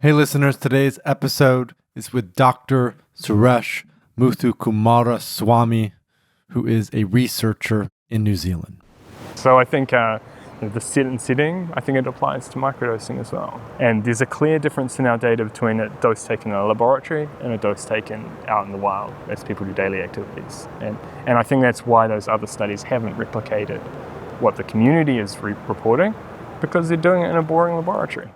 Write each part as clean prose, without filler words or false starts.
Hey listeners, today's episode is with Dr. Suresh Muthukumaraswamy, who is a researcher in New Zealand. So I think the sit and sitting, I think it applies to microdosing as well. And there's a clear difference in our data between a dose taken in a laboratory and a dose taken out in the wild as people do daily activities. And I think that's why those other studies haven't replicated what the community is reporting, because they're doing it in a boring laboratory.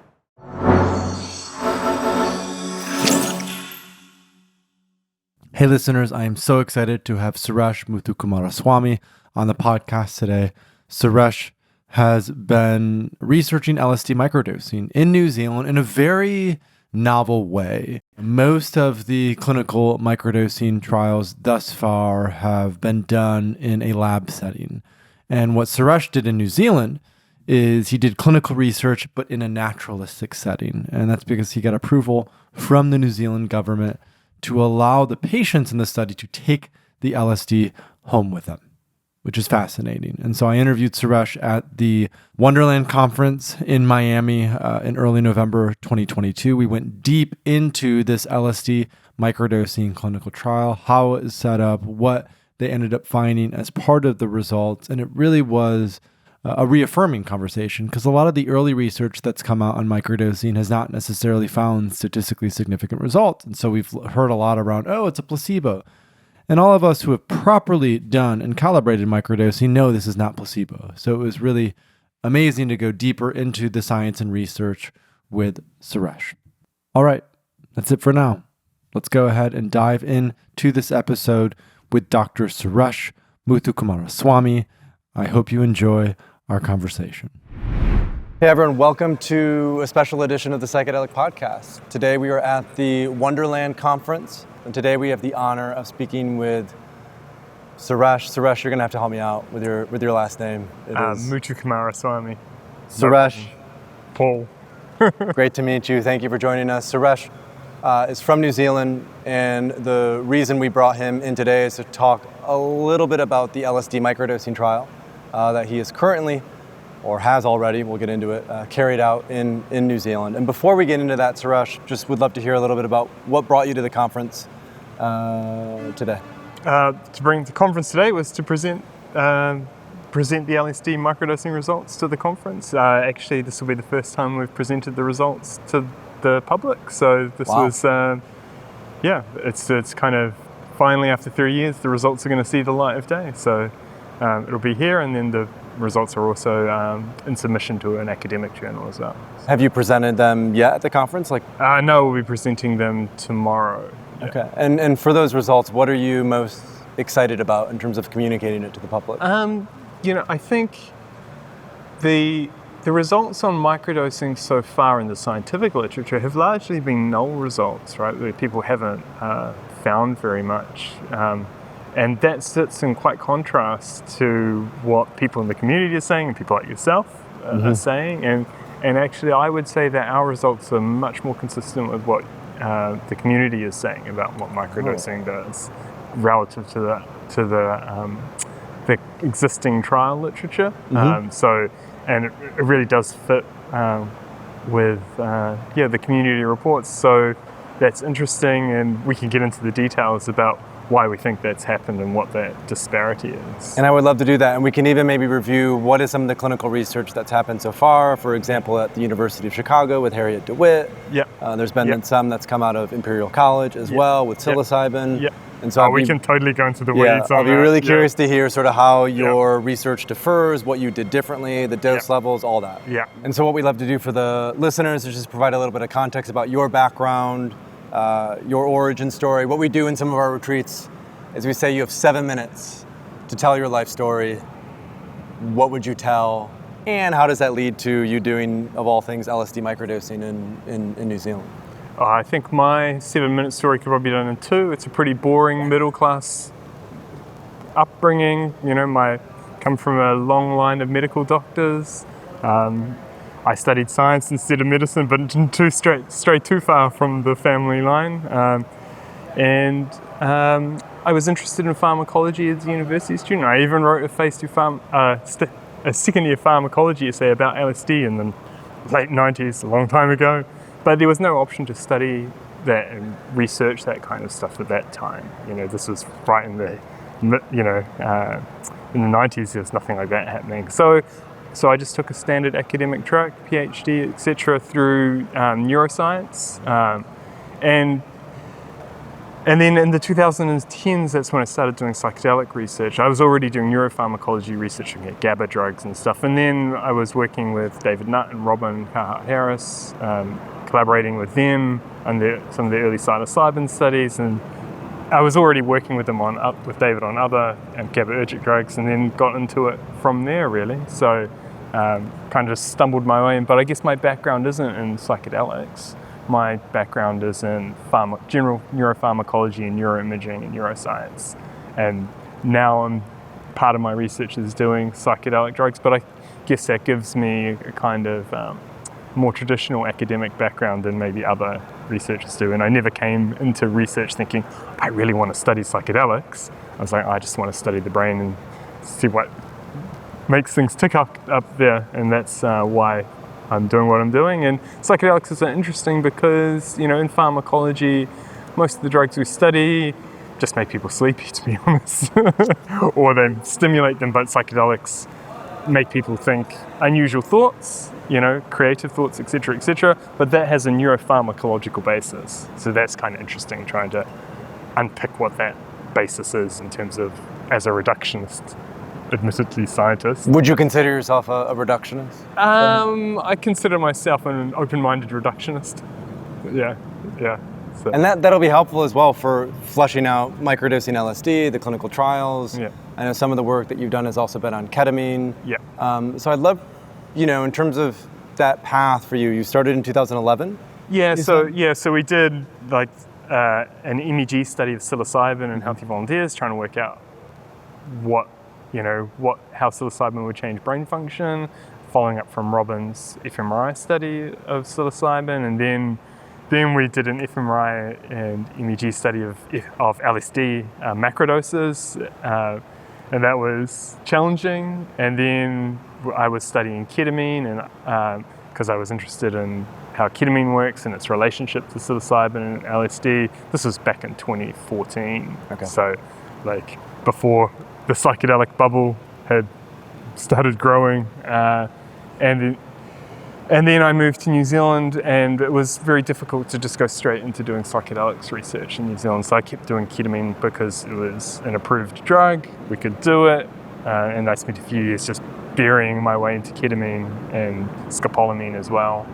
Hey listeners, I am so excited to have Suresh Muthukumaraswamy on the podcast today. Suresh has been researching LSD microdosing in New Zealand in a very novel way. Most of the clinical microdosing trials thus far have been done in a lab setting. And what Suresh did in New Zealand is he did clinical research, but in a naturalistic setting. And that's because he got approval from the New Zealand government to allow the patients in the study to take the LSD home with them, which is fascinating. And so I interviewed Suresh at the Wonderland Conference in Miami in early November 2022. We went deep into this LSD microdosing clinical trial, how it is set up, what they ended up finding as part of the results. And it really was a reaffirming conversation, because a lot of the early research that's come out on microdosing has not necessarily found statistically significant results. And so we've heard a lot around, oh, it's a placebo. And all of us who have properly done and calibrated microdosing know this is not placebo. So it was really amazing to go deeper into the science and research with Suresh. All right, that's it for now. Let's go ahead and dive into this episode with Dr. Suresh Muthukumaraswamy. I hope you enjoy our conversation. Hey everyone, welcome to a special edition of the Psychedelic podcast. Today we are at the Wonderland Conference, and today we have the honor of speaking with Suresh. Suresh, you're going to have to help me out with your last name. It is Muthukumaraswamy. Suresh. Paul. Great to meet you. Thank you for joining us. Suresh is from New Zealand, and the reason we brought him in today is to talk a little bit about the LSD microdosing trial that he is currently, or has already, we'll get into it, carried out in New Zealand. And before we get into that, Suresh, just would love to hear a little bit about what brought you to the conference today. To bring the conference today was to present the LSD microdosing results to the conference. Actually, this will be the first time we've presented the results to the public. So this was, it's kind of finally after 3 years, the results are going to see the light of day. So it'll be here, and then the results are also in submission to an academic journal as well. Have you presented them yet at the conference? No, we'll be presenting them tomorrow. Yeah. Okay. And for those results, what are you most excited about in terms of communicating it to the public? I think the results on microdosing so far in the scientific literature have largely been null results, right? Where people haven't found very much. And that sits in quite contrast to what people in the community are saying and people like yourself are saying. And actually, I would say that our results are much more consistent with what the community is saying about what microdosing does relative to the existing trial literature. And it really does fit with the community reports. So that's interesting, and we can get into the details about why we think that's happened and what that disparity is. And I would love to do that. And we can even maybe review what is some of the clinical research that's happened so far. For example, at the University of Chicago with Harriet DeWitt. There's been some that's come out of Imperial College as well with psilocybin. And so we can totally go into the weeds on I'll be really curious to hear sort of how your research differs, what you did differently, the dose levels, all that. And so what we love to do for the listeners is just provide a little bit of context about your background, your origin story. What we do in some of our retreats is we say you have 7 minutes to tell your life story. What would you tell? And how does that lead to you doing, of all things, LSD microdosing in New Zealand? I think my 7-minute story could probably be done in 2. It's a pretty boring middle class upbringing. I come from a long line of medical doctors. I studied science instead of medicine, but didn't stray too far from the family line. I was interested in pharmacology as a university student. I even wrote a second year pharmacology essay about LSD in the late 90s, a long time ago. but there was no option to study that and research that kind of stuff at that time. This was right in the, in the 90s. There was nothing like that happening. So I just took a standard academic track, Ph.D, etc., through neuroscience, and then in the 2010s, that's when I started doing psychedelic research. I was already doing neuropharmacology research, looking at GABA drugs and stuff. And then I was working with David Nutt and Robin Carhart-Harris, collaborating with them on some of the early psilocybin studies. And I was already working with them with David on other GABAergic drugs, and then got into it from there, really. So kind of just stumbled my way in. But I guess my background isn't in psychedelics. My background is in general neuropharmacology and neuroimaging and neuroscience. And now part of my research is doing psychedelic drugs, but I guess that gives me a kind of more traditional academic background than maybe other researchers do. And I never came into research thinking, I really want to study psychedelics. I was like, I just want to study the brain and see what makes things tick up there. And that's why I'm doing what I'm doing. And psychedelics is interesting because, in pharmacology, most of the drugs we study just make people sleepy, to be honest, or they stimulate them. But psychedelics make people think unusual thoughts, creative thoughts, etc., etc. But that has a neuropharmacological basis. So that's kind of interesting, trying to unpick what that basis is in terms of, as a reductionist, admittedly scientist. Would you consider yourself a reductionist? I consider myself an open-minded reductionist. Yeah. So. And that'll be helpful as well for fleshing out microdosing LSD, the clinical trials. Yeah. I know some of the work that you've done has also been on ketamine. Yeah. So I'd love, in terms of that path for you, you started in 2011? Yeah, so we did an MEG study of psilocybin in healthy volunteers, trying to work out how psilocybin would change brain function, following up from Robin's fMRI study of psilocybin, and then we did an fMRI and MEG study of LSD macrodoses, and that was challenging. And then I was studying ketamine, and because I was interested in how ketamine works and its relationship to psilocybin and LSD. This was back in 2014, so before the psychedelic bubble had started growing, and then I moved to New Zealand, and it was very difficult to just go straight into doing psychedelics research in New Zealand. So I kept doing ketamine because it was an approved drug, we could do it, and I spent a few years just burying my way into ketamine and scopolamine as well.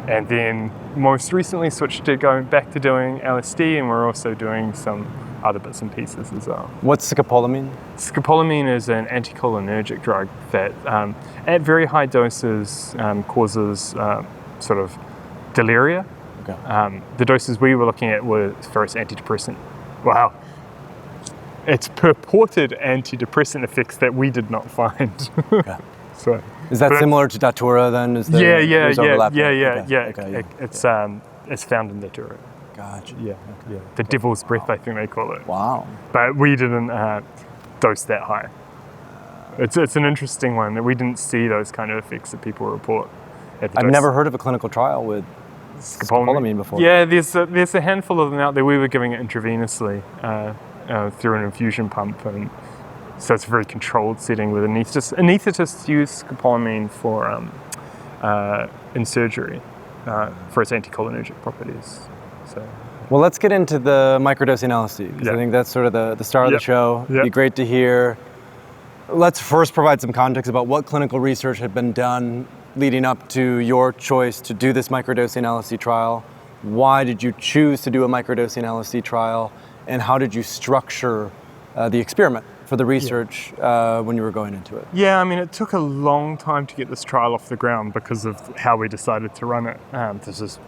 And then most recently switched to going back to doing LSD, and we're also doing some other bits and pieces as well. What's scopolamine? Scopolamine is an anticholinergic drug that at very high doses causes sort of deliria. The doses we were looking at were for its antidepressant. Wow. It's purported antidepressant effects that we did not find. So, is that similar to Datura then? Yeah. It's found in Datura. Gotcha. Yeah. The devil's breath, I think they call it. Wow. But we didn't dose that high. It's an interesting one that we didn't see those kind of effects that people report at the I've dose. never heard of a clinical trial with scopolamine before. Yeah, there's a handful of them out there. We were giving it intravenously through an infusion pump, and so it's a very controlled setting with anesthetists. Anesthetists use scopolamine for in surgery for its anticholinergic properties. So. Well, let's get into the microdosing LSD, because I think that's sort of the star of the show. It'd be great to hear. Let's first provide some context about what clinical research had been done leading up to your choice to do this microdosing LSD trial. Why did you choose to do a microdosing LSD trial, and how did you structure the experiment for the research when you were going into it? Yeah, I mean, it took a long time to get this trial off the ground because of how we decided to run it. This is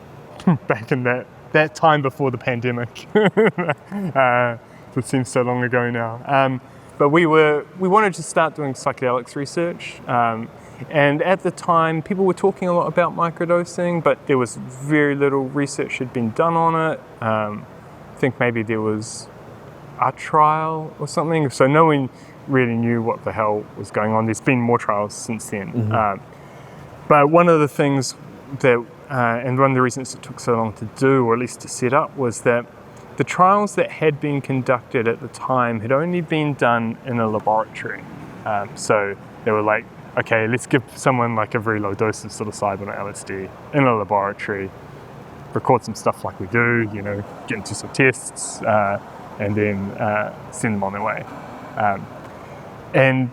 back in that time before the pandemic. It seems so long ago now. But we wanted to start doing psychedelics research. And at the time, people were talking a lot about microdosing, but there was very little research had been done on it. I think maybe there was a trial or something. So no one really knew what the hell was going on. There's been more trials since then. Mm-hmm. But one of the things that and one of the reasons it took so long to do, or at least to set up, was that the trials that had been conducted at the time had only been done in a laboratory. So they were like, okay, let's give someone like a very low dose of psilocybin or LSD in a laboratory, record some stuff like we do, get into some tests, and then send them on their way. And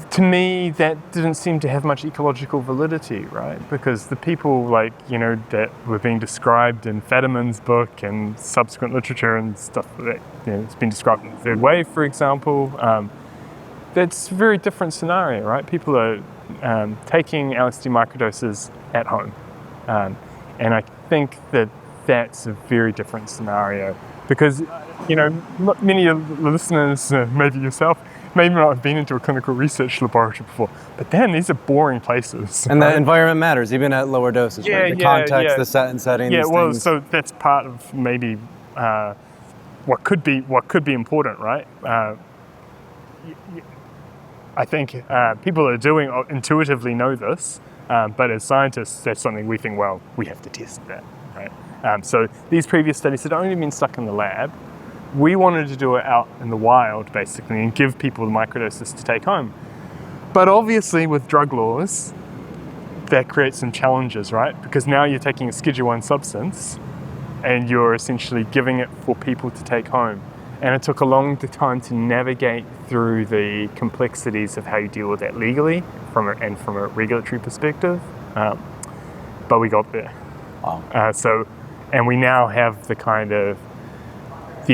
to me, that didn't seem to have much ecological validity, right? Because the people that were being described in Fadiman's book and subsequent literature and stuff that it's been described in the third wave, for example, that's a very different scenario, right? People are taking LSD microdoses at home. And I think that that's a very different scenario because, many of the listeners, maybe yourself, may not have been into a clinical research laboratory before, but then these are boring places. And the environment matters, even at lower doses, right? The context, the set and setting. Yeah, well, things. So that's part of maybe what could be important, right? I think people that are doing intuitively know this, but as scientists, that's something we think, well, we have to test that, right? So these previous studies had only been stuck in the lab. We wanted to do it out in the wild, basically, and give people the microdoses to take home. But obviously, with drug laws, that creates some challenges, right? Because now you're taking a Schedule 1 substance, and you're essentially giving it for people to take home. And it took a long time to navigate through the complexities of how you deal with that legally from a regulatory perspective. But we got there. Wow. And we now have the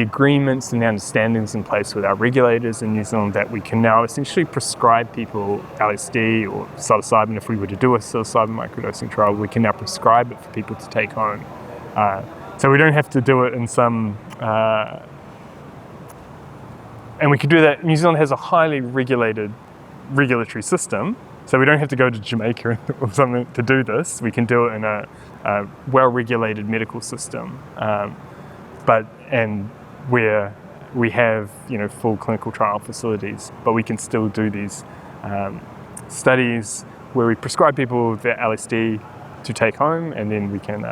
agreements and the understandings in place with our regulators in New Zealand that we can now essentially prescribe people LSD or psilocybin. If we were to do a psilocybin microdosing trial, we can now prescribe it for people to take home. So we don't have to do it in some... and we could do that. New Zealand has a highly regulated regulatory system, so we don't have to go to Jamaica or something to do this. We can do it in a well-regulated medical system. And where we have full clinical trial facilities, but we can still do these studies where we prescribe people the LSD to take home, and then we can,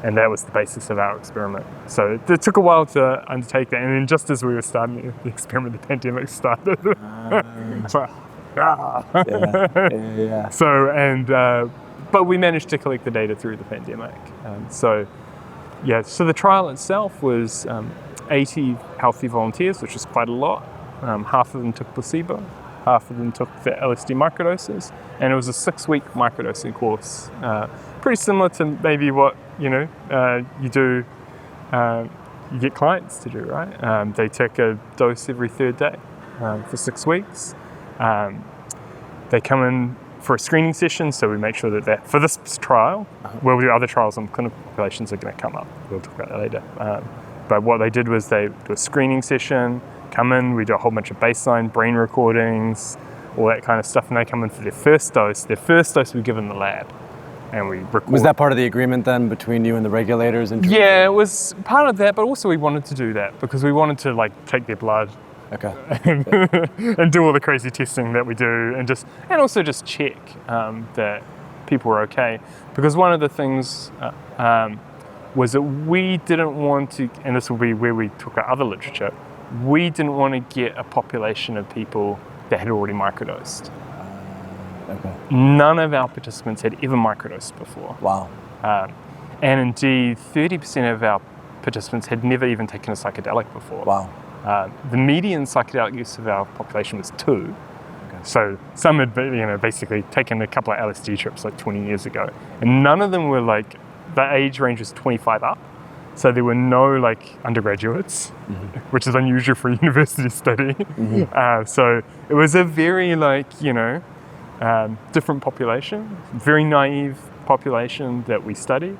and that was the basis of our experiment. So it took a while to undertake that, and then just as we were starting the experiment, the pandemic started. But we managed to collect the data through the pandemic. So the trial itself was 80 healthy volunteers, which is quite a lot. Half of them took placebo, half of them took the LSD microdoses, and it was a 6-week microdosing course. Pretty similar to maybe what you do, you get clients to do, right? They take a dose every third day for 6 weeks. They come in for a screening session, so we make sure that for this trial, where we do other trials on clinical populations are going to come up. We'll talk about that later. But what they did was they do a screening session, come in, we do a whole bunch of baseline brain recordings, all that kind of stuff, and they come in for their first dose. Their first dose we give in the lab, and we record. Was that part of the agreement then between you and the regulators? Yeah, it was part of that, but also we wanted to do that because we wanted to take their blood. Okay. and do all the crazy testing that we do, and also just check that people were okay. Because one of the things was that we didn't want to, and this will be where we took our other literature, we didn't want to get a population of people that had already microdosed. Okay. None of our participants had ever microdosed before. Wow. And indeed, 30% of our participants had never even taken a psychedelic before. Wow. The median psychedelic use of our population was 2. Okay. So some had basically taken a couple of LSD trips 20 years ago. And none of them were the age range was 25 up. So there were no undergraduates, which is unusual for a university study. So it was a very different population, very naive population that we studied.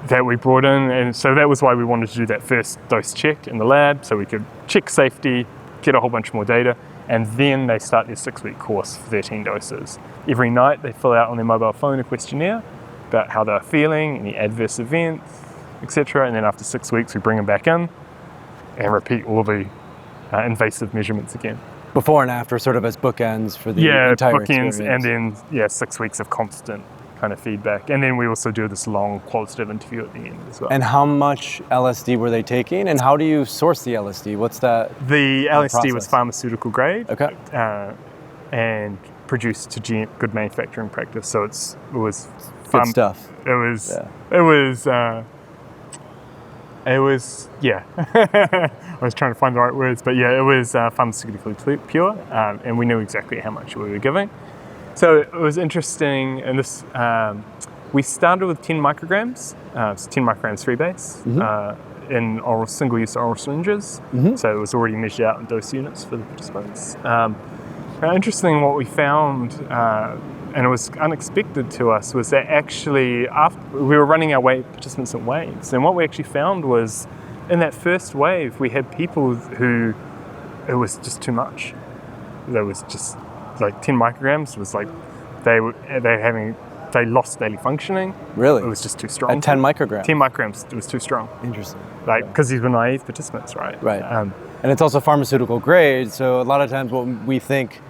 That we brought in, and so that was why we wanted to do that first dose check in the lab, so we could check safety, get a whole bunch more data, and then they start their 6-week course for 13 doses. Every night they fill out on their mobile phone a questionnaire about how they're feeling, any adverse events, etc. And then after 6 weeks we bring them back in and repeat all the invasive measurements again. Before and after, sort of as bookends for the entire bookends, experience. and then 6 weeks of constant kind of feedback. And then we also do this long qualitative interview at the end as well. And how much LSD were they taking? And how do you source the LSD? What's that? The LSD process? was pharmaceutical grade. Okay. And produced to good manufacturing practice. So it was good stuff. It was, yeah. I was trying to find the right words, but yeah, it was pharmaceutically pure, and we knew exactly how much we were giving. So it was interesting, and this, we started with 10 micrograms, so 10 micrograms freebase, in single-use oral syringes. So it was already measured out in dose units for the participants. Interesting, what we found, and it was unexpected to us, was that actually after we were running our participants in waves, and what we actually found was in that first wave we had people who it was just too much. There was just like 10 micrograms was like they lost daily functioning. Really? It was just too strong. At 10 micrograms? 10 micrograms, it was too strong. Interesting. Like, because these were naive participants, right? Right. And it's also pharmaceutical grade, so a lot of times what we think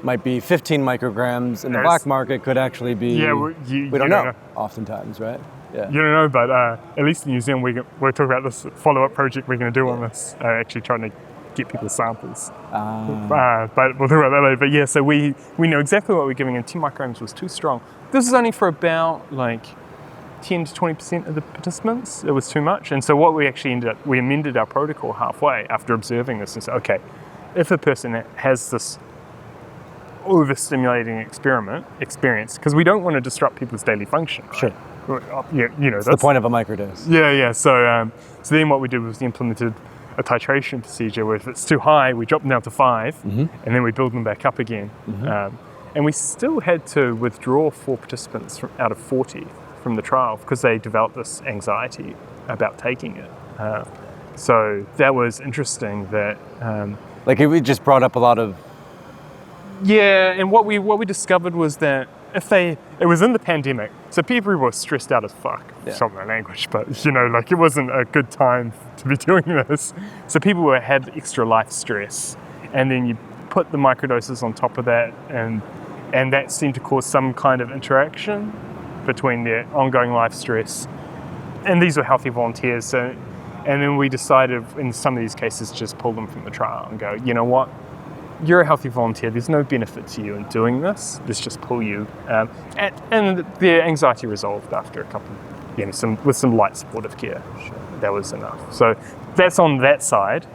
might be 15 micrograms in the black market could actually be, we don't know oftentimes, right? Yeah. You don't know, but at least in New Zealand, we're talking about this follow-up project we're going to do on this, actually trying to get people samples. But we'll talk about that later. But yeah, so we know exactly what we're giving, and 10 micrograms was too strong. This is only for about like 10 to 20% of the participants. It was too much. And so what we actually we amended our protocol halfway after observing this and said, okay, if a person has this overstimulating experience, because we don't want to disrupt people's daily function. Right? Sure. Yeah, that's the point of a microdose. Yeah. So then what we did was we implemented a titration procedure where if it's too high, we drop them down to 5, and then we build them back up again. And we still had to withdraw 4 participants out of 40 from the trial because they developed this anxiety about taking it. So that was interesting. That we just brought up a lot of. Yeah, and what we discovered was that it was in the pandemic, so people were stressed out as fuck, sorry my language, but it wasn't a good time to be doing this. So people had extra life stress, and then you put the microdoses on top of that, and that seemed to cause some kind of interaction between their ongoing life stress. And these were healthy volunteers, so, and then we decided in some of these cases just pull them from the trial and go, you know what? You're a healthy volunteer. There's no benefit to you in doing this. Let's just pull you. And their anxiety resolved after a couple, with some light supportive care. That was enough. So that's on that side.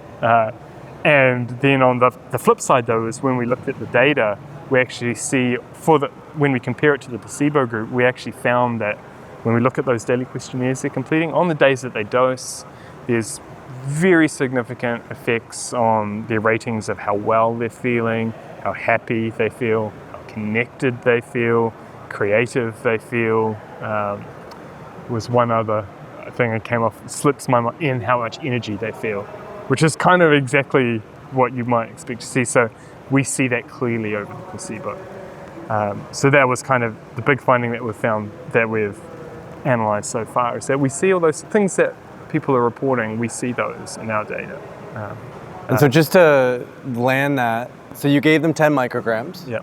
And then on the flip side, though, is when we looked at the data, we actually see when we compare it to the placebo group, we actually found that when we look at those daily questionnaires they're completing, on the days that they dose, there's very significant effects on their ratings of how well they're feeling, how happy they feel, how connected they feel, creative they feel. Was one other thing that came off, slips my mind, in how much energy they feel, which is kind of exactly what you might expect to see. So we see that clearly over the placebo. So that was kind of the big finding that we've found, that we've analysed so far, is that we see all those things that people are reporting, we see those in our data. And so just to land that, so you gave them 10 micrograms. Yeah.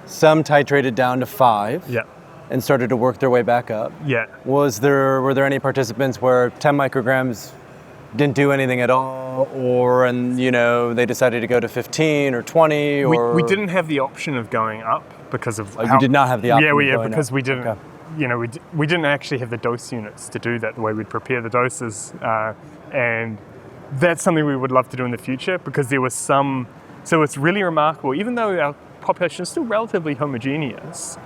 Some titrated down to 5. Yeah. And started to work their way back up. Yeah. Were there any participants where 10 micrograms didn't do anything at all, and they decided to go to 15 or 20, or we didn't have the option of going up because of you did not have the option. Because we didn't. Okay. We didn't actually have the dose units to do that the way we'd prepare the doses, and that's something we would love to do in the future, because there was some. So it's really remarkable, even though our population is still relatively homogeneous.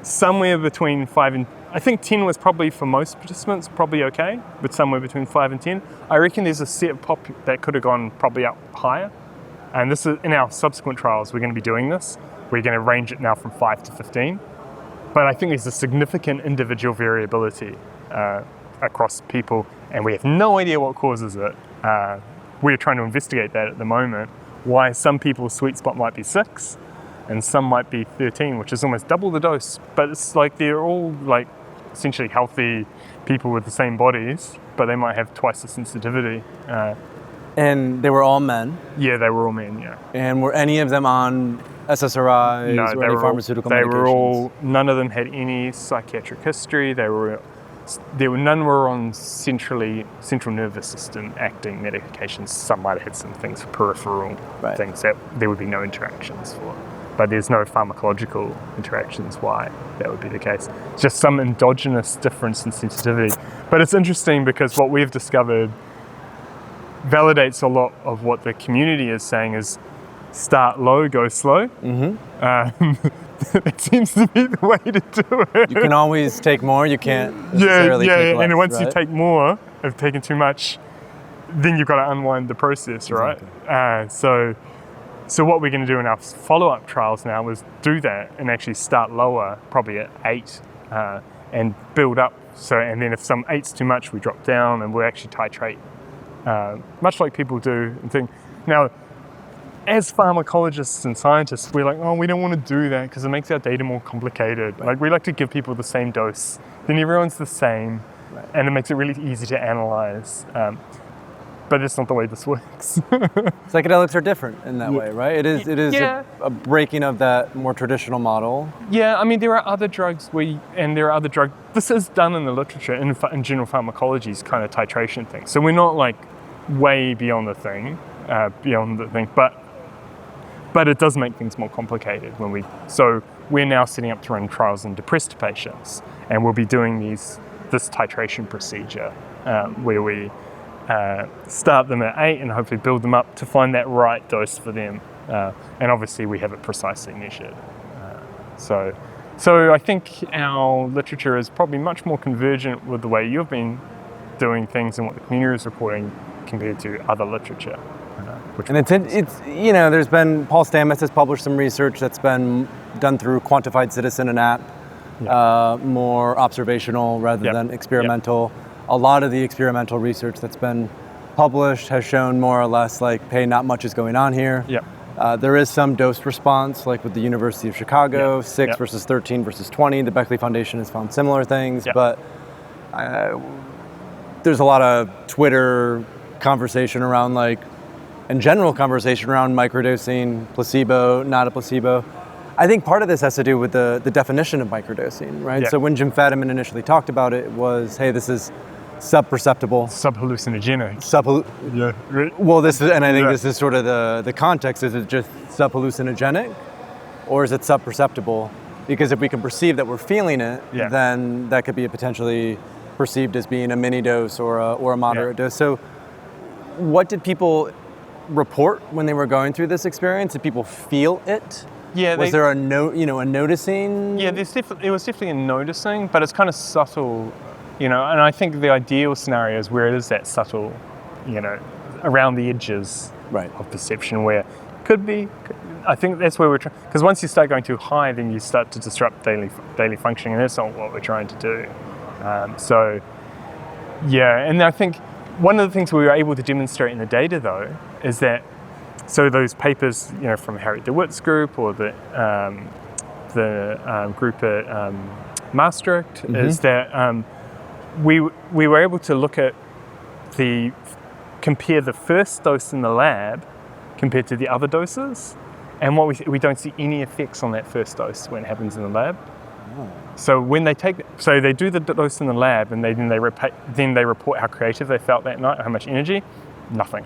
Somewhere between 5 and, I think 10 was probably for most participants probably okay, but somewhere between 5 and 10. I reckon there's a set of that could have gone probably up higher. And this is in our subsequent trials, we're going to be doing this. We're going to range it now from 5 to 15. But I think there's a significant individual variability across people, and we have no idea what causes it. We're trying to investigate that at the moment, why some people's sweet spot might be 6, and some might be 13, which is almost double the dose. But it's like they're all like essentially healthy people with the same bodies, but they might have twice the sensitivity. And they were all men? Yeah, they were all men, yeah. And were any of them on SSRIs or any pharmaceutical medications? They were all, none of them had any psychiatric history. None were on central nervous system acting medications. Some might have had some things for peripheral things that there would be no interactions for. But there's no pharmacological interactions why that would be the case. It's just some endogenous difference in sensitivity. But it's interesting because what we've discovered validates a lot of what the community is saying is start low, go slow. That seems to be the way to do it. You can always take more, you can't necessarily take less, and once you take more, if taken too much, then you've got to unwind the process, right? Exactly. So what we're going to do in our follow-up trials now is do that and actually start lower, probably at 8, and build up. And then if some 8's too much, we drop down and we'll actually titrate, much like people do and think. Now, as pharmacologists and scientists, we're like, oh, we don't want to do that because it makes our data more complicated. Like, we like to give people the same dose, then everyone's the same, and it makes it really easy to analyze. But it's not the way this works. Psychedelics are different in that way, right? It is a breaking of that more traditional model. Yeah, I mean, there are other drugs this is done in the literature, in general pharmacology's kind of titration thing. So we're not like way beyond the thing, but it does make things more complicated so we're now setting up to run trials in depressed patients, and we'll be doing this titration procedure where we start them at 8 and hopefully build them up to find that right dose for them. And obviously we have it precisely measured. So I think our literature is probably much more convergent with the way you've been doing things and what the community is reporting compared to other literature. And it's there's been, Paul Stamets has published some research that's been done through Quantified Citizen, an app, more observational rather than experimental. A lot of the experimental research that's been published has shown more or less like, hey, not much is going on here. There is some dose response, like with the University of Chicago, 6 versus 13 versus 20. The Beckley Foundation has found similar things, but there's a lot of Twitter conversation around and general conversation around microdosing, placebo, not a placebo. I think part of this has to do with the definition of microdosing, right? So when Jim Fadiman initially talked about it, was, hey, this is subperceptible. Subhallucinogenic. Well, this is, and I think this is sort of the context. Is it just subhallucinogenic, or is it subperceptible? Because if we can perceive that we're feeling it, then that could be potentially perceived as being a mini dose or a moderate dose. So what did people report when they were going through this experience? Did people feel it? Was there a noticing? Yeah, it was definitely a noticing, but it's kind of subtle, and I think the ideal scenario is where it is that subtle, around the edges of perception, where could be. I think that's where we're trying, because once you start going too high, then you start to disrupt daily functioning, and that's not what we're trying to do. And I think one of the things we were able to demonstrate in the data, though, is that, so those papers, from Harriet DeWitt's group or the group at Maastricht, is that we were able to look at compare the first dose in the lab compared to the other doses, and we don't see any effects on that first dose when it happens in the lab. So when they do the dose in the lab, and then they report how creative they felt that night, how much energy, nothing.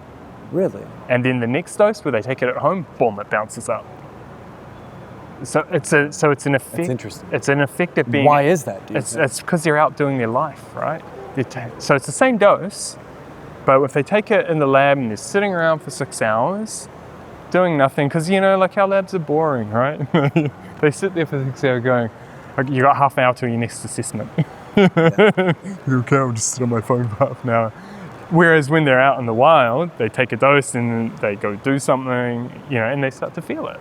Really? And then the next dose, where they take it at home, boom, it bounces up. So it's an effect. That's interesting. It's an effect of being. Why is that? It's because they're out doing their life, right? So it's the same dose, but if they take it in the lab and they're sitting around for 6 hours, doing nothing, because our labs are boring, right? They sit there for 6 hours going, you got half an hour till your next assessment. Okay, I'll just sit on my phone for half an hour. Whereas when they're out in the wild, they take a dose and they go do something, and they start to feel it.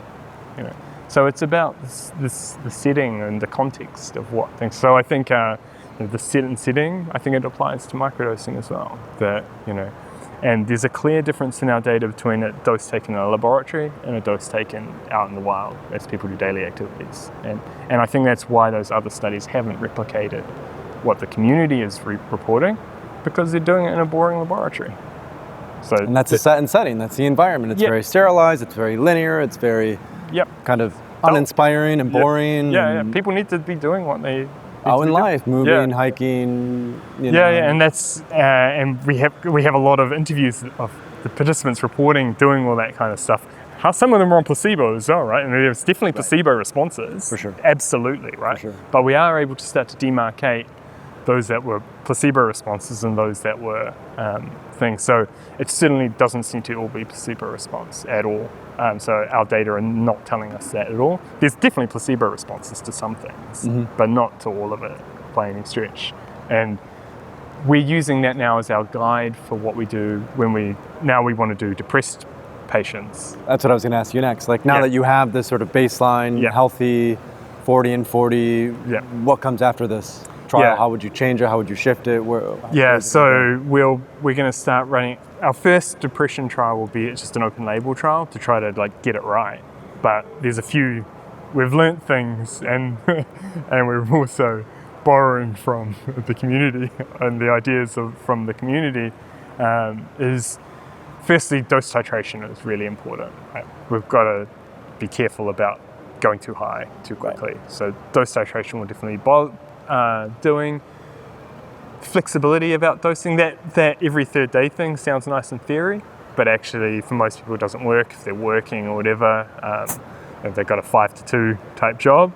So it's about the setting and the context of what things. So I think the sit and setting, I think it applies to microdosing as well. And there's a clear difference in our data between a dose taken in a laboratory and a dose taken out in the wild as people do daily activities. And I think that's why those other studies haven't replicated what the community is reporting, because they're doing it in a boring laboratory. And that's the set and setting, that's the environment. It's very sterilized, it's very linear, it's very kind of uninspiring and boring. Yeah. People need to be doing what they out in life, moving, hiking. And that's and we have a lot of interviews of the participants reporting doing all that kind of stuff. How some of them are on placebo as well, right? And there's definitely placebo responses. For sure. Absolutely, right? For sure. But we are able to start to demarcate those that were placebo responses and those that were things. So it certainly doesn't seem to all be placebo response at all. So our data are not telling us that at all. There's definitely placebo responses to some things, but not to all of it by any stretch. And we're using that now as our guide for what we do when we want to do depressed patients. That's what I was going to ask you next. Like now that you have this sort of baseline, healthy 40 and 40, what comes after this trial? How would you change it? How would you shift it? So we're going to start running. Our first depression trial will be just an open label trial to try to like get it right. But there's a few, we've learnt things and we're also borrowing from the community, and the ideas from the community is firstly, dose titration is really important. Right? We've got to be careful about going too high too quickly. Right. So dose titration will definitely doing. Flexibility about dosing, that every third day thing sounds nice in theory, but actually for most people it doesn't work. If they're working or whatever, if they've got a 5 to 2 type job,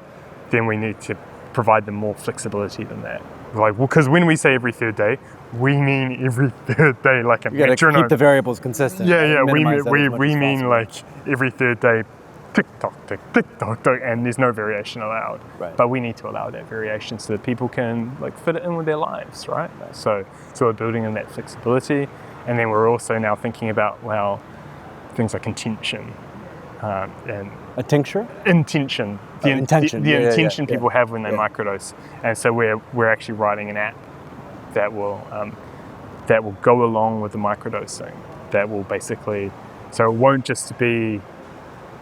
then we need to provide them more flexibility than that. Like, because when we say every third day, we mean every third day, like a metronome. You got to keep the variables consistent. We mean like every third day, tick tock, tick tock, and there's no variation allowed. Right. But we need to allow that variation so that people can like fit it in with their lives, right? So we're building in that flexibility, and then we're also now thinking about things like intention. And a tincture? Intention. The intention people have when they microdose. And so we're actually writing an app that will go along with the microdosing. That will basically, so it won't just be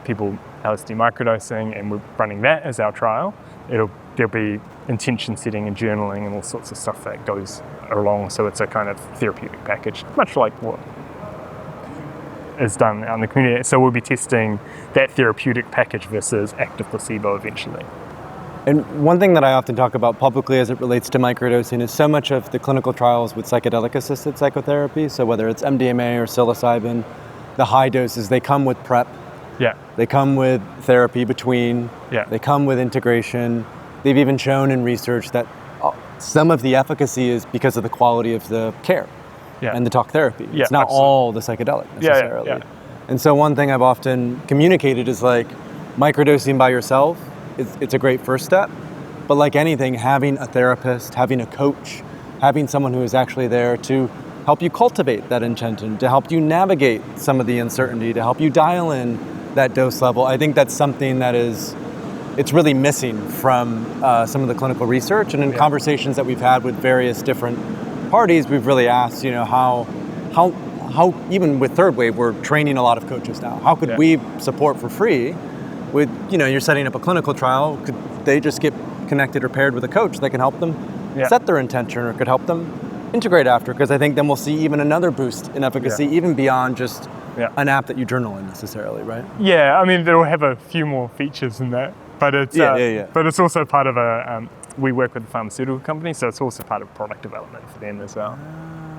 people LSD microdosing and we're running that as our trial. There'll be intention setting and journaling and all sorts of stuff that goes along. So it's a kind of therapeutic package, much like what is done out in the community. So we'll be testing that therapeutic package versus active placebo eventually. And one thing that I often talk about publicly as it relates to microdosing is so much of the clinical trials with psychedelic-assisted psychotherapy, so whether it's MDMA or psilocybin, the high doses, they come with prep. Yeah. They come with therapy between. Yeah. They come with integration. They've even shown in research that some of the efficacy is because of the quality of the care. Yeah. And the talk therapy. Yeah, it's not all the psychedelic necessarily. Yeah. And so one thing I've often communicated is like microdosing by yourself, it's a great first step. But like anything, having a therapist, having a coach, having someone who is actually there to help you cultivate that intention, to help you navigate some of the uncertainty, to help you dial in that dose level. I think that's something that it's really missing from some of the clinical research. And in conversations that we've had with various different parties, we've really asked, how even with Third Wave, we're training a lot of coaches now. How could we support for free with, you're setting up a clinical trial, could they just get connected or paired with a coach that can help them set their intention or could help them integrate after? Because I think then we'll see even another boost in efficacy, even beyond just an app that you journal in necessarily, right? Yeah, I mean, it'll have a few more features in that, but it's but it's also part of we work with a pharmaceutical company, so it's also part of product development for them as well.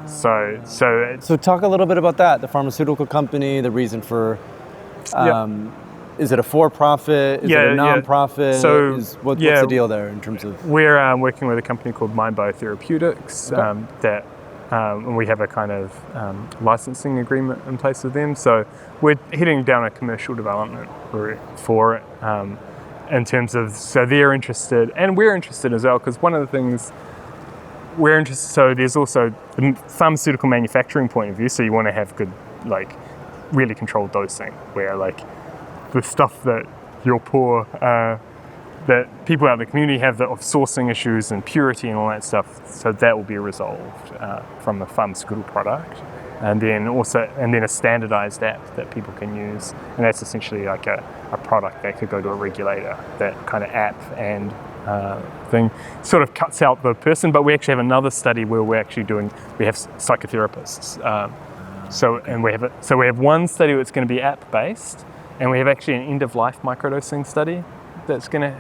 So talk a little bit about that, the pharmaceutical company, the reason for, is it a for-profit, is it a non-profit? So what's the deal there in terms of? We're working with a company called Mind Biotherapeutics and we have a kind of licensing agreement in place with them. So we're heading down a commercial development route for it. In terms of, so they're interested, and we're interested as well, because one of the things we're interested, so there's also the pharmaceutical manufacturing point of view, so you want to have good, like, really controlled dosing, where, like, the stuff that you're poor, that people out in the community have of sourcing issues and purity and all that stuff, so that will be resolved from the pharmaceutical product. And then a standardized app that people can use. And that's essentially like a product that could go to a regulator, that kind of app and thing. Sort of cuts out the person, but we actually have another study where we have psychotherapists. So we have one study that's going to be app-based, And we have actually an end-of-life microdosing study that's going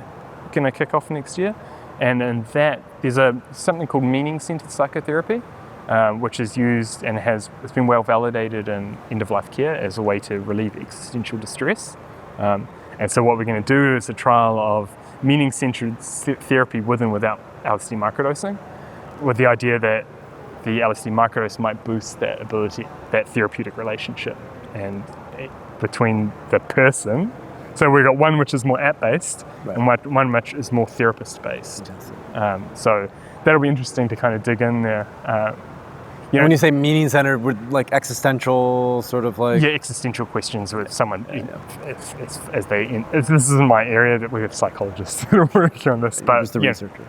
to kick off next year. And in that, there's something called meaning-centered psychotherapy, which is used and it's been well validated in end-of-life care as a way to relieve existential distress. And so what we're going to do is a trial of meaning-centered therapy with and without LSD microdosing, with the idea that the LSD microdose might boost that ability, that therapeutic relationship, and between the person. So we've got one which is more app-based, right, and one which is more therapist-based. So that'll be interesting to kind of dig in there. When you say meaning-centered, with like existential sort of like... Yeah, existential questions with someone, this isn't my area, that we have psychologists that are working on this. But just the researcher.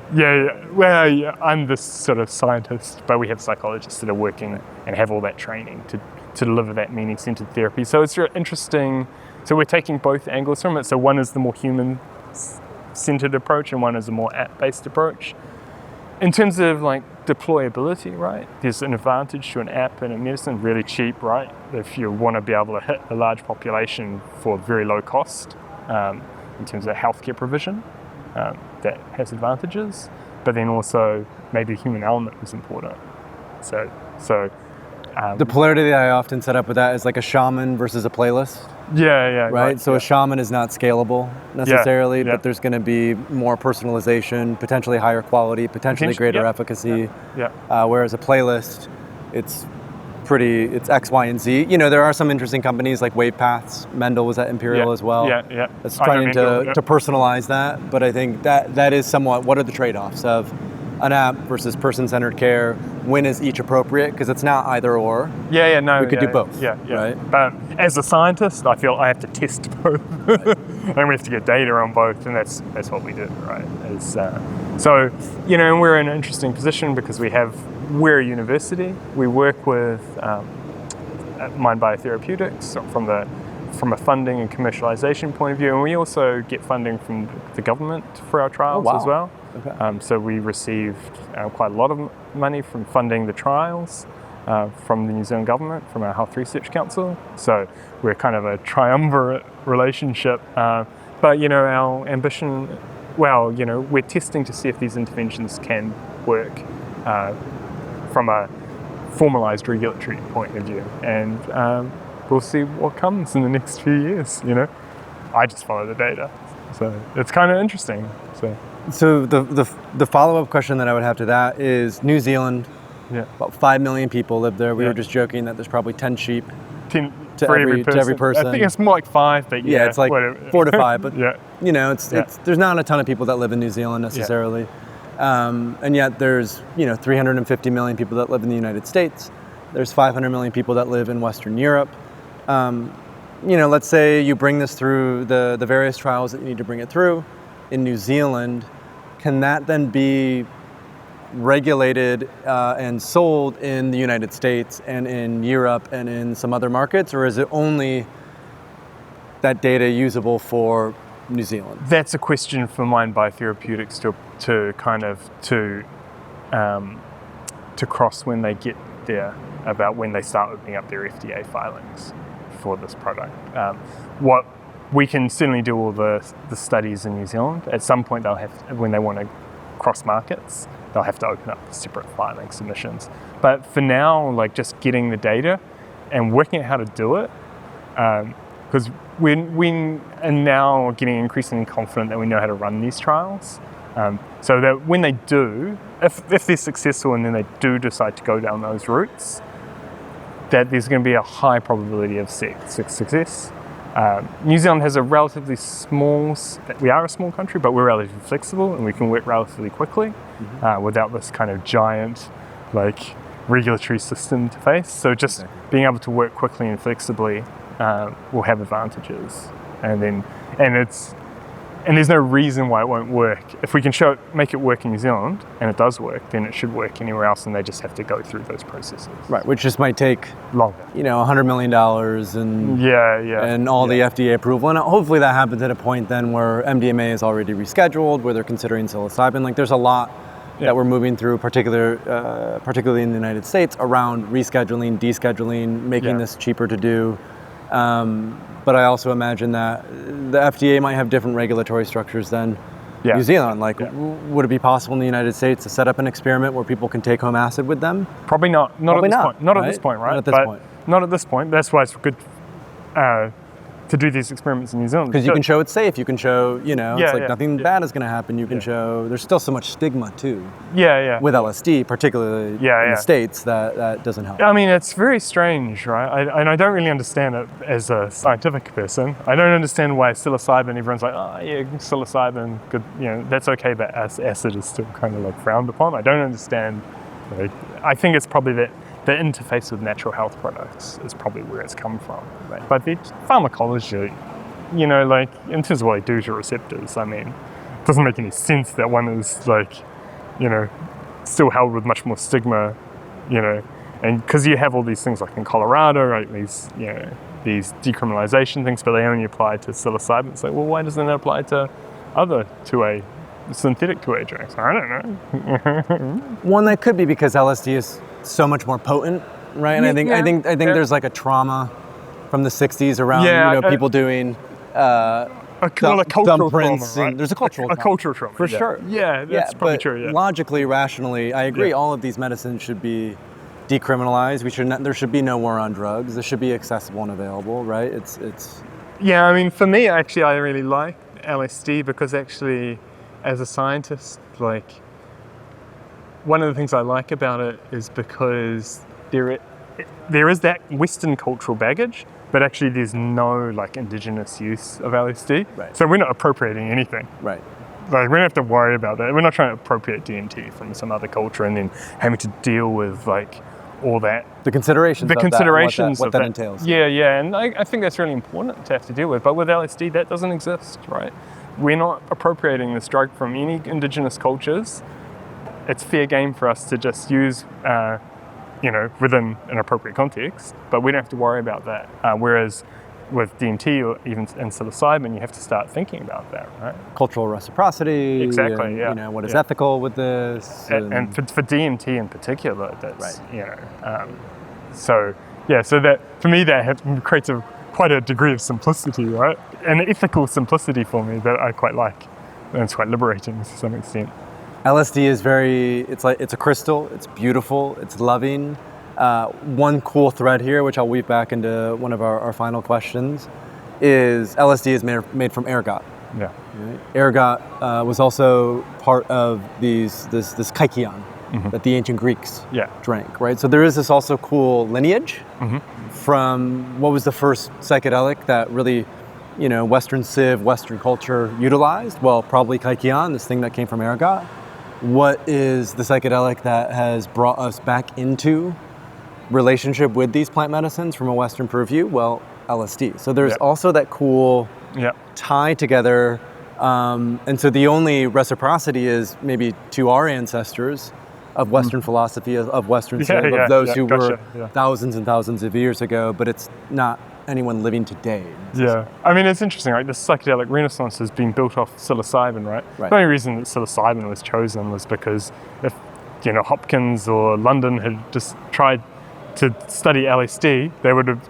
Well, I'm this sort of scientist, but we have psychologists that are working and have all that training to deliver that meaning-centered therapy. So it's really interesting. So we're taking both angles from it. So one is the more human-centered approach and one is a more app-based approach. In terms of like deployability, right? There's an advantage to an app and a medicine, really cheap, right? If you want to be able to hit a large population for very low cost, in terms of healthcare provision, that has advantages. But then also maybe the human element is important. So the polarity that I often set up with that is like a shaman versus a playlist. Right? So a shaman is not scalable necessarily, but there's going to be more personalization, potentially higher quality, potentially greater efficacy. Whereas a playlist, it's X, Y, and Z. There are some interesting companies like Wave Paths. Mendel was at Imperial as well. It's trying to personalize that, but I think that is somewhat, what are the trade-offs of an app versus person-centered care? When is each appropriate? Because it's not either or. We could do both. Right? But as a scientist, I feel I have to test both, and we have to get data on both, and that's what we do, right? And we're in an interesting position because we're a university. We work with Mind Biotherapeutics from a funding and commercialization point of view, and we also get funding from the government for our trials as well. Okay. So we received quite a lot of money from funding the trials from the New Zealand government, from our Health Research Council. So we're kind of a triumvirate relationship. But our ambition, we're testing to see if these interventions can work from a formalized regulatory point of view. And we'll see what comes in the next few years. I just follow the data. So it's kind of interesting. So the follow-up question that I would have to that is New Zealand, about 5 million people live there. We were just joking that there's probably 10 sheep to every person. I think it's more like 5, but it's like whatever. 4 to 5, but it's there's not a ton of people that live in New Zealand necessarily. And yet there's 350 million people that live in the United States. There's 500 million people that live in Western Europe. Let's say you bring this through the various trials that you need to bring it through in New Zealand. Can that then be regulated and sold in the United States and in Europe and in some other markets, or is it only that data usable for New Zealand? That's a question for Mind Biotherapeutics to cross when they get there, about when they start opening up their FDA filings for this product. What we can certainly do all the studies in New Zealand. At some point, they'll have, when they want to cross markets, they'll have to open up separate filing submissions. But for now, just getting the data and working out how to do it, because we are now getting increasingly confident that we know how to run these trials. So that when they do, if they're successful and then they do decide to go down those routes, that there's going to be a high probability of success. New Zealand has a relatively we are a small country, but we're relatively flexible and we can work relatively quickly without this kind of giant regulatory system to face. So just being able to work quickly and flexibly will have advantages. And there's no reason why it won't work. If we can make it work in New Zealand, and it does work, then it should work anywhere else, and they just have to go through those processes. Right, which just might take longer. $100 million and all the FDA approval. And hopefully that happens at a point then where MDMA is already rescheduled, where they're considering psilocybin. There's a lot that we're moving through, particularly in the United States, around rescheduling, descheduling, making this cheaper to do. But I also imagine that the FDA might have different regulatory structures than New Zealand. Like, would it be possible in the United States to set up an experiment where people can take home acid with them? Probably not. Not at this point, right? Not at this point. Not at this point. That's why it's good to do these experiments in New Zealand. Because you can show it's safe. You can show, nothing bad is going to happen. You can show there's still so much stigma too. With LSD, particularly in the States, that doesn't help. I mean, it's very strange, right? I don't really understand it as a scientific person. I don't understand why psilocybin, everyone's like, psilocybin, good, that's okay, but acid is still kind of like frowned upon. I don't understand. I think it's probably that the interface with natural health products is probably where it's come from. Right. But the pharmacology, in terms of what they do to receptors, I mean, it doesn't make any sense that one is still held with much more stigma, and because you have all these things like in Colorado, right, these decriminalization things, but they only apply to psilocybin. It's like, well, why doesn't it apply to other 2A, synthetic 2A drugs? I don't know. One, that could be because LSD is so much more potent, right? And I think there's like a trauma from the 60s around people doing a cultural thumbprints. Trauma, right? There's a cultural trauma. A cultural trauma. For sure. Yeah, that's probably true. Yeah. Logically, rationally, I agree. All of these medicines should be decriminalized. There should be no war on drugs. This should be accessible and available, right? It's. Yeah, I mean, for me, actually, I really like LSD because actually, as a scientist, one of the things I like about it is because there is that Western cultural baggage, but actually there's no indigenous use of LSD. Right. So we're not appropriating anything. Right. We don't have to worry about that. We're not trying to appropriate DMT from some other culture and then having to deal with all that. The considerations of that entails. Yeah, and I think that's really important to have to deal with. But with LSD, that doesn't exist, right? We're not appropriating this drug from any indigenous cultures. It's fair game for us to just use, within an appropriate context, but we don't have to worry about that. Whereas with DMT or even in psilocybin, you have to start thinking about that, right? Cultural reciprocity. Exactly, and, what is ethical with this? And for DMT in particular, that's, so that, for me, that creates quite a degree of simplicity, right? An ethical simplicity for me that I quite like. And it's quite liberating to some extent. LSD is it's a crystal, it's beautiful, it's loving. One cool thread here, which I'll weave back into one of our final questions, is LSD is made from ergot. Yeah. Right? Ergot was also part of this kykeon that the ancient Greeks drank, right? So there is this also cool lineage from what was the first psychedelic that really, Western civ, Western culture utilized? Well, probably kykeon, this thing that came from ergot. What is the psychedelic that has brought us back into relationship with these plant medicines from a Western purview? Well, LSD. So there's also that cool tie together. And so the only reciprocity is maybe to our ancestors of Western philosophy, of Western civ, of those who were thousands and thousands of years ago, but it's not anyone living today. Yeah, I mean, it's interesting, right? The psychedelic renaissance has been built off psilocybin, right? The only reason that psilocybin was chosen was because if, Hopkins or London had just tried to study LSD, they would have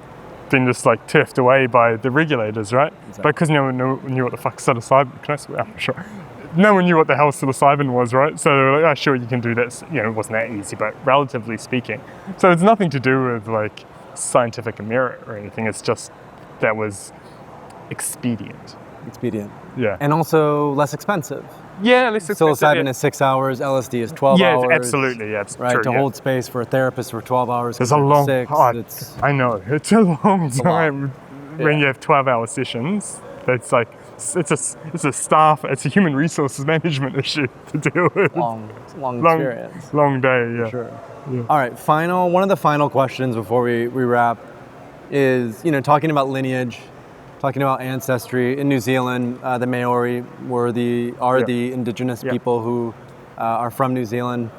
been just turfed away by the regulators, right? Exactly. Because no one knew what the fuck psilocybin, can I swear? I'm sure. No one knew what the hell psilocybin was, right? So they were like, sure, you can do that. It wasn't that easy, but relatively speaking. So it's nothing to do with scientific merit or anything. It's just that was expedient. Yeah. And also less expensive. Yeah, less expensive. Psilocybin is 6 hours, LSD is 12 hours. Yeah, absolutely. Yeah, right, true, to hold space for a therapist for 12 hours. It's a long time. I know, it's a long time when you have 12-hour sessions. It's it's a staff, it's a human resources management issue to deal with. Long experience. Long day, yeah. For sure. Yeah. All right, one of the final questions before we wrap is, talking about lineage, talking about ancestry. In New Zealand, the Māori are the indigenous people who are from New Zealand.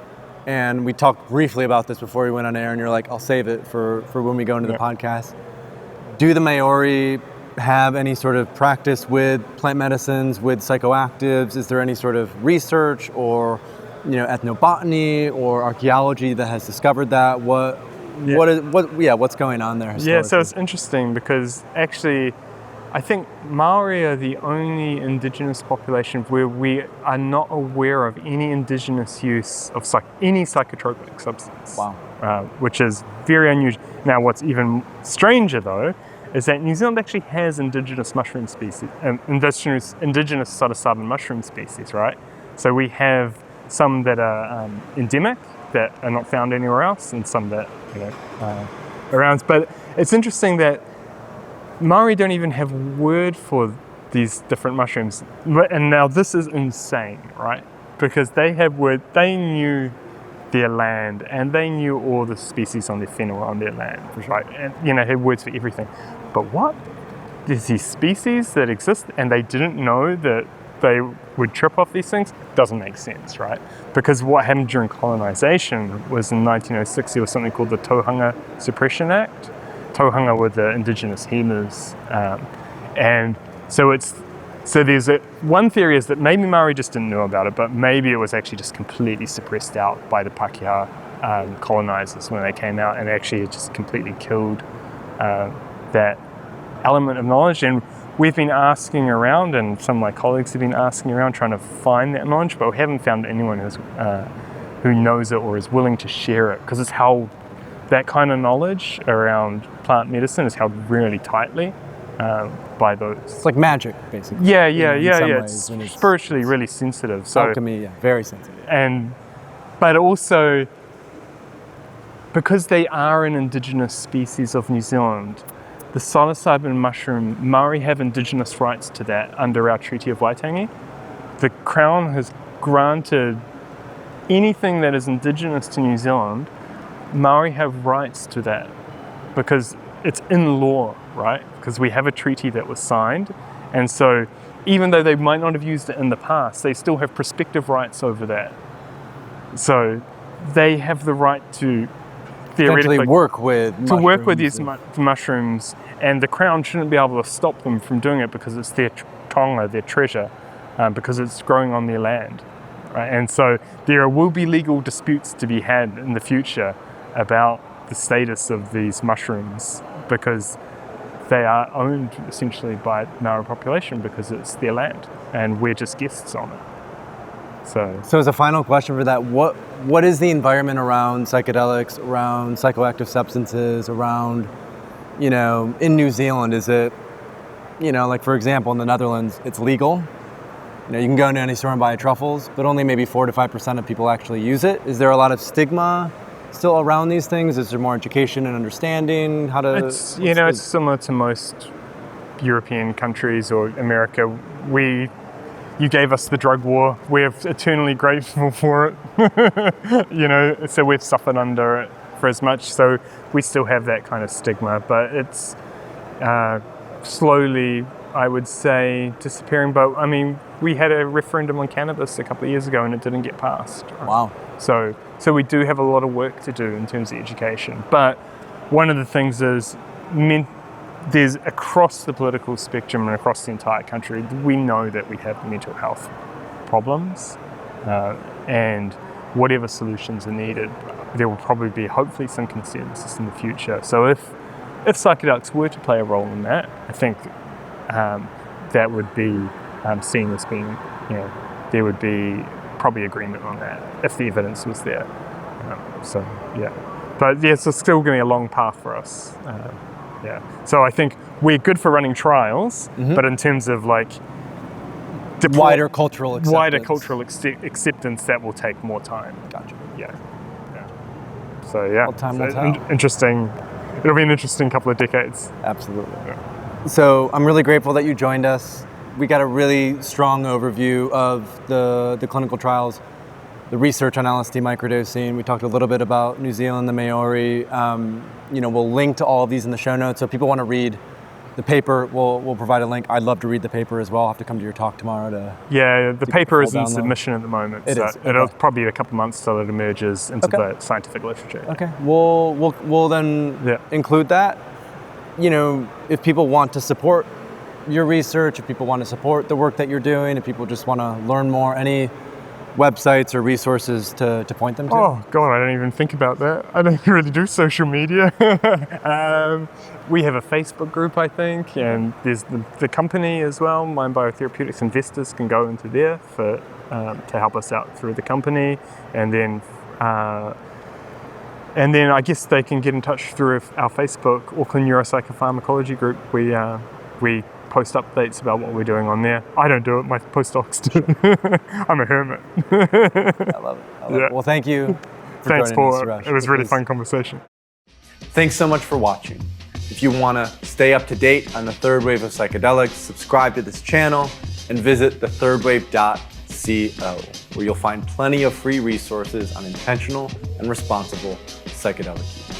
And we talked briefly about this before we went on air, and you're like, I'll save it for when we go into the podcast. Do the Māori have any sort of practice with plant medicines, with psychoactives? Is there any sort of research or ethnobotany or archaeology that has discovered that? what's going on there historically? Yeah, so it's interesting because actually I think Māori are the only indigenous population where we are not aware of any indigenous use of any psychotropic substance. Wow. Which is very unusual. Now, what's even stranger though is that New Zealand actually has indigenous mushroom species, indigenous psilocybin mushroom species, right? So we have some that are endemic, that are not found anywhere else, and some that around. But it's interesting that Māori don't even have a word for these different mushrooms. And now this is insane, right? Because they knew their land, and they knew all the species on their whenua on their land, right? And had words for everything. But what? There's these species that exist, and they didn't know that they would trip off these things? Doesn't make sense, right? Because what happened during colonization was in 1906, there was something called the Tauhanga Suppression Act. Tauhanga were the indigenous healers, and so there's one theory is that maybe Māori just didn't know about it, but maybe it was actually just completely suppressed out by the Pākehā colonizers when they came out, and actually it just completely killed that element of knowledge. And we've been asking around, and some of my colleagues have been asking around trying to find that knowledge, but we haven't found anyone who knows it or is willing to share it, because it's how that kind of knowledge around plant medicine is held really tightly by those. It's like magic, basically. Yeah. It's spiritually really sensitive. So alchemy, very sensitive. But also, because they are an indigenous species of New Zealand, the psilocybin mushroom, Māori have indigenous rights to that under our Treaty of Waitangi. The Crown has granted anything that is indigenous to New Zealand, Māori have rights to that because it's in law, right? Because we have a treaty that was signed. And so even though they might not have used it in the past, they still have prospective rights over that. So they have the right to theoretically work with these mushrooms, and the Crown shouldn't be able to stop them from doing it because it's their taonga, their treasure, because it's growing on their land. Right? And so there will be legal disputes to be had in the future about the status of these mushrooms, because they are owned essentially by the Māori population because it's their land and we're just guests on it. So as a final question for that, what is the environment around psychedelics, around psychoactive substances, around, in New Zealand? Is it, like for example, in the Netherlands, it's legal. You can go into any store and buy truffles, but only maybe 4 to 5% of people actually use it. Is there a lot of stigma still around these things? Is there more education and understanding how to? It's similar to most European countries or America. You gave us the drug war. We're eternally grateful for it. So we've suffered under it for as much. So we still have that kind of stigma, but it's slowly, I would say, disappearing. But I mean, we had a referendum on cannabis a couple of years ago and it didn't get passed. Wow. So we do have a lot of work to do in terms of education. But one of the things is there's across the political spectrum and across the entire country, we know that we have mental health problems, and whatever solutions are needed, there will probably be hopefully some consensus in the future. So if psychedelics were to play a role in that, I think that would be seen as being, there would be probably agreement on that if the evidence was there. But yes, it's still going to be a long path for us. So I think we're good for running trials, but in terms of wider cultural acceptance, that will take more time. Gotcha. Yeah. So yeah, time will tell. Interesting. It'll be an interesting couple of decades. Absolutely. Yeah. So I'm really grateful that you joined us. We got a really strong overview of the clinical trials, the research on LSD microdosing. We talked a little bit about New Zealand, the Māori. We'll link to all of these in the show notes. So if people want to read the paper, we'll provide a link. I'd love to read the paper as well. I'll have to come to your talk tomorrow the paper is in submission at the moment. It'll probably be a couple of months till it emerges into the scientific literature. Okay. We'll then include that. If people want to support your research, if people want to support the work that you're doing, if people just want to learn more, any websites or resources to point them to? Oh, God, I don't even think about that. I don't really do social media. We have a Facebook group, I think, and there's the company as well. Mind Biotherapeutics investors can go into there to help us out through the company. And then I guess they can get in touch through our Facebook, Auckland Neuropsychopharmacology group. We post updates about what we're doing on there. I don't do it, my postdocs do. I'm a hermit. I love it. Well, thank you for Thanks, joining Paul. me, Suresh. It was a really fun conversation. Thanks so much for watching. If you want to stay up to date on the third wave of psychedelics, subscribe to this channel and visit thethirdwave.co, where you'll find plenty of free resources on intentional and responsible psychedelic use.